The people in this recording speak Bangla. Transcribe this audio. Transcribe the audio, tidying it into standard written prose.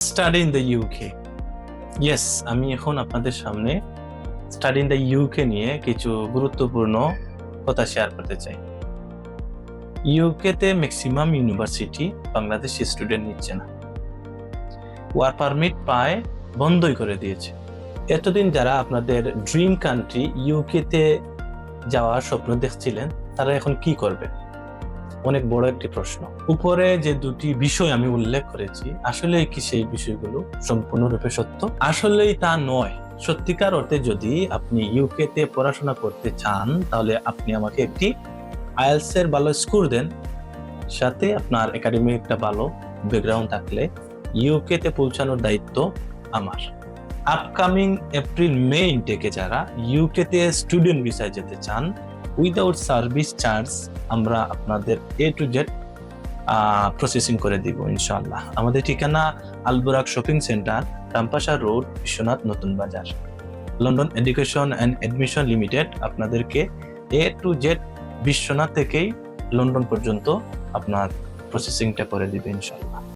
Study in the UK. Yes, আমি এখন আপনাদের সামনে স্টাডি ইন দ্য ইউকে নিয়ে কিছু গুরুত্বপূর্ণ কথা শেয়ার করতে চাই। ইউকেতে ম্যাক্সিমাম ইউনিভার্সিটি বাংলাদেশি স্টুডেন্ট নিচ্ছে না, ওয়ার্ক পারমিট পায় বন্ধই করে দিয়েছে। এতদিন যারা আপনাদের ড্রিম কান্ট্রি ইউকেতে যাওয়ার স্বপ্ন দেখছিলেন, তারা এখন কি করবে? অনেক বড় একটি প্রশ্ন। উপরে যে দুটি বিষয় আমি উল্লেখ করেছি, আসলে কি সেই বিষয়গুলো সম্পূর্ণরূপে সত্য? আসলেই তা নয়। সত্যিকার অর্থে যদি আপনি ইউকেতে পড়াশোনা করতে চান, তাহলে আপনি আমাকে একটি আইএলটিএস এর ভালো স্কোর দেন, সাথে আপনার একাডেমিক একটা ভালো ব্যাকগ্রাউন্ড থাকলে ইউকেতে পৌঁছানোর দায়িত্ব আমার। আপকামিং এপ্রিল মে ইনটেকে যারা ইউকেতে স্টুডেন্ট ভিসায় যেতে চান উইদাউট সার্ভিস চার্জ, আমরা আপনাদের A to Z প্রসেসিং করে দিব ইনশাআল্লাহ। আমাদের ঠিকানা Alburaq shopping centre, Rampasha road, Biswanath Notun Bazar. London education and admission limited আপনাদেরকে A to Z বিশ্বনাথ থেকেই লন্ডন পর্যন্ত আপনার প্রসেসিংটা করে দিবে ইনশাআল্লাহ।